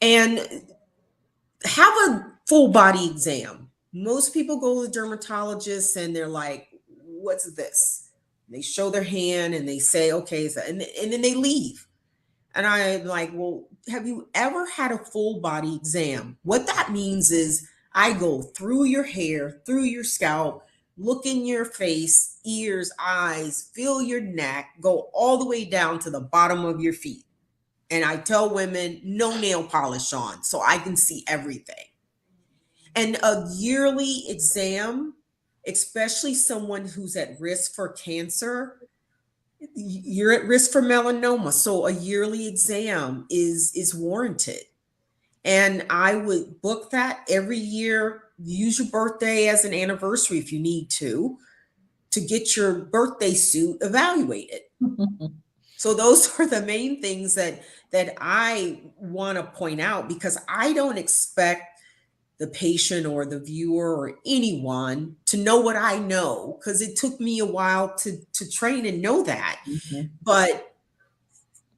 And have a full body exam. Most people go to the dermatologist and they're like, what's this? They show their hand and they say, okay, and then they leave. And I'm like, well, have you ever had a full body exam? What that means is I go through your hair, through your scalp, look in your face, ears, eyes, feel your neck, go all the way down to the bottom of your feet. And I tell women, no nail polish on so I can see everything. And a yearly exam, especially someone who's at risk for cancer, you're at risk for melanoma. So a yearly exam is warranted. And I would book that every year. Use your birthday as an anniversary if you need to get your birthday suit evaluated. So those are the main things that I want to point out, because I don't expect the patient or the viewer or anyone to know what I know, because it took me a while to train and know that. Mhm. But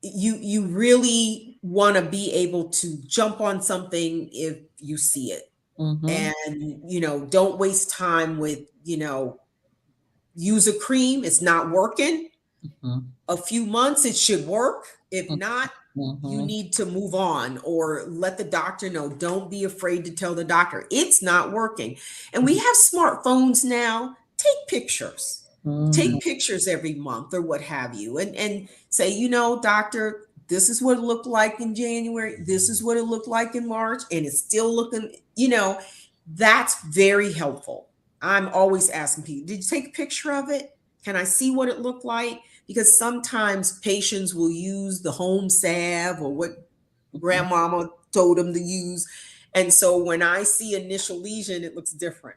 you really want to be able to jump on something if you see it. Mhm. And don't waste time with, use a cream, it's not working. Mhm. A few months it should work. If not, You Mhm. need to move on, or let the doctor know. Don't be afraid to tell the doctor it's not working. And we have smartphones now. Take pictures. Mhm. Take pictures every month or what have you, and say, you know, doctor, this is what it looked like in January. This is what it looked like in March, and it's still looking, you know, that's very helpful. I'm always asking people, did you take a picture of it? Can I see what it looked like? Because sometimes patients will use the home salve or what Mhm. grandmama told them to use. And so when I see initial lesion, it looks different.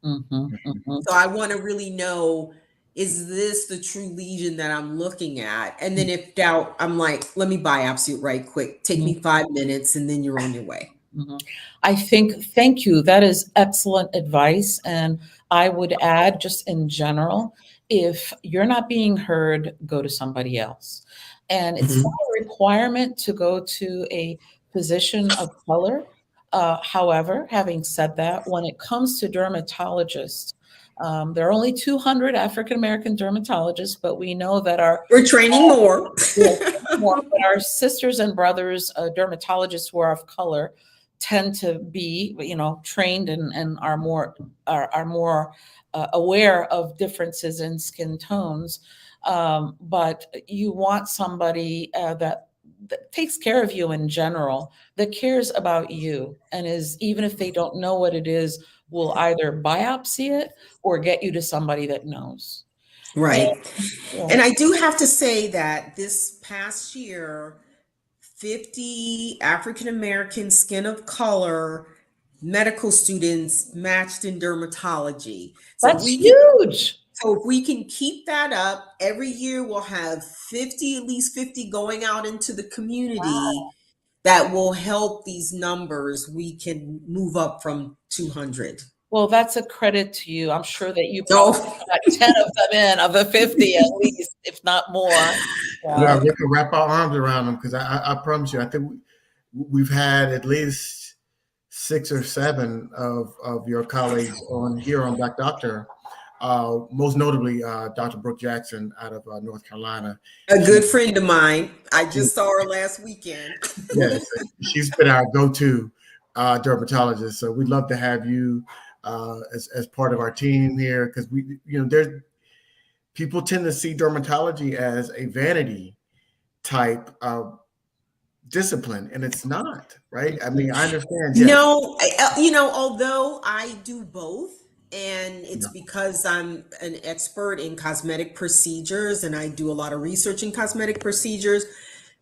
Mhm. Mhm. So I want to really know, is this the true lesion that I'm looking at? And then if doubt, I'm like, let me biopsy it right quick. Take me 5 minutes and then you're on your way. Mhm. I think, thank you. That is excellent advice. And I would add, just in general, if you're not being heard, go to somebody else. And it's not Mhm. a requirement to go to a physician of color. However, having said that, when it comes to dermatologists, there are only 200 African American dermatologists, but we know that our We're training more. Yes, more, but our sisters and brothers, dermatologists who are of color, tend to be, trained and are more aware of differences in skin tones. But you want somebody that takes care of you in general, that cares about you, and is, even if they don't know what it is, will either biopsy it or get you to somebody that knows. And, Right. yeah, And I do have to say that this past year, 50 African American skin of color medical students matched in dermatology. So that's we can huge. so if we can keep that up, every year we'll have 50, at least 50 going out into the community that will help these numbers. We can move up from 200. Well, that's a credit to you. I'm sure that you probably Oh, got 10 of them in, of the 50 at least, if not more. Yeah, Wow. we can wrap our arms around them because I promise you, I think we've had at least 6 or 7 of your colleagues on here on Black Doctor. Most notably, Dr. Brooke Jackson out of North Carolina. a She, good friend of mine. I she just saw her last weekend. yes, she's been our go-to dermatologist. So we'd love to have you as part of our team here because there's people tend to see dermatology as a vanity type discipline, and it's not, right? I mean, I understand, yes. No, although I do both, and it's Yeah, because I'm an expert in cosmetic procedures and I do a lot of research in cosmetic procedures.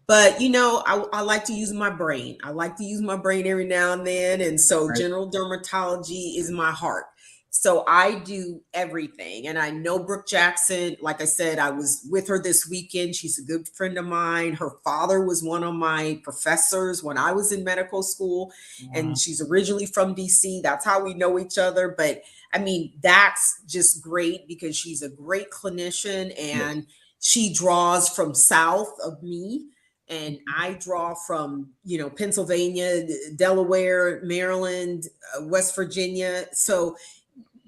But I like to use my brain. I like to use my brain every now and then. And so right. general dermatology is my heart. So I do everything. And I know Brooke Jackson. Like I said, I was with her this weekend. She's a good friend of mine. Her father was one of my professors when I was in medical school. And Wow. she's originally from DC. That's how we know each other. But I mean, that's just great because she's a great clinician Yes, and she draws from south of me, and I draw from Pennsylvania, Delaware, Maryland, West Virginia. So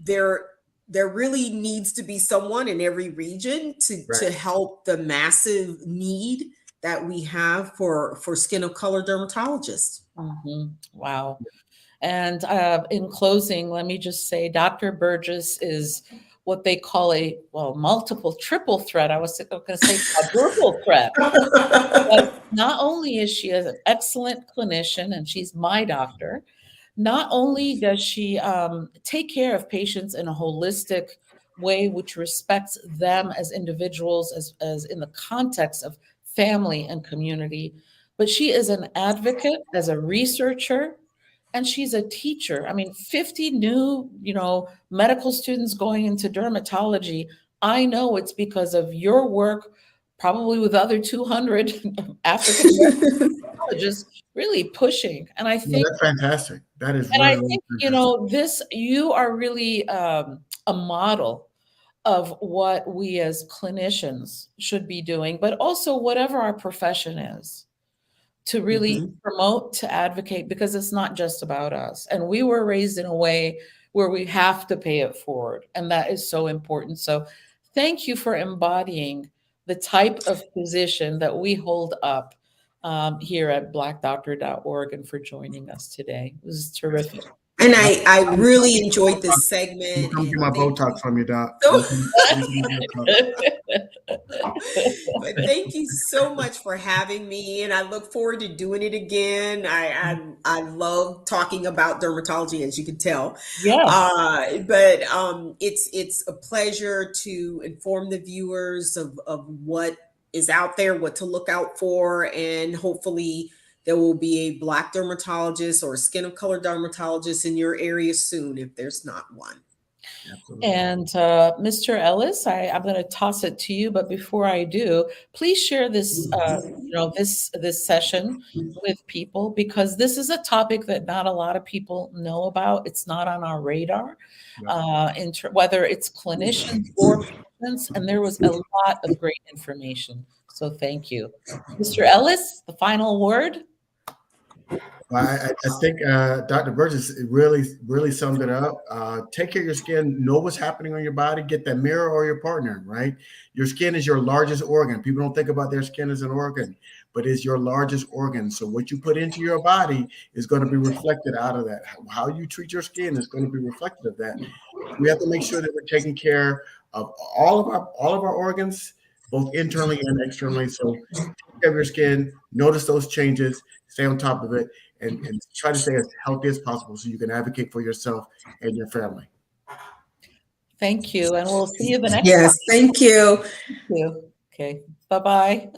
there there really needs to be someone in every region right. to help the massive need that we have for skin of color dermatologists. Mhm. Wow. And in closing, let me just say Dr. Burgess is what they call multiple, triple threat. I was going to say quadruple threat. But not only is she an excellent clinician and she's my doctor, not only does she take care of patients in a holistic way, which respects them as individuals, as in the context of family and community, but she is an advocate, as a researcher, and she's a teacher. I mean, 50 new, medical students going into dermatology. I know it's because of your work, probably with other 200 African just really pushing. And I No, think, that's fantastic. That is and I really, really think, fantastic. you are really a model of what we as clinicians should be doing, but also whatever our profession is, to really Mhm. promote, to advocate, because it's not just about us. And we were raised in a way where we have to pay it forward. And that is so important. So thank you for embodying the type of position that we hold up here at blackdoctor.org and for joining us today. It was terrific. And I really enjoyed this segment. Come get And my thank Botox you from you, Doc. so Botox. But thank you so much for having me, and I look forward to doing it again. I love talking about dermatology, as you can tell. Yes. But it's a pleasure to inform the viewers of what is out there, what to look out for, and hopefully there will be a Black dermatologist or a skin of color dermatologist in your area soon if there's not one. Absolutely. And Mr. Ellis, I'm going to toss it to you, but before I do, please share this, this session with people, because this is a topic that not a lot of people know about. It's not on our radar, whether it's clinicians or patients, and there was a lot of great information. So thank you, Mr. Ellis. The final word. Well, I think Dr. Burgess really summed it up. Take care of your skin. Know what's happening on your body. Get that mirror or your partner, right? Your skin is your largest organ. People don't think about their skin as an organ, but it's your largest organ. So what you put into your body is going to be reflected out of that. How you treat your skin is going to be reflected of that. We have to make sure that we're taking care of all of our organs, both internally and externally. So take care of your skin. Notice those changes. Stay on top of it. And try to stay as healthy as possible so you can advocate for yourself and your family. Thank you. And we'll see you the next Yes, time. thank you. Thank you. Okay. Bye-bye.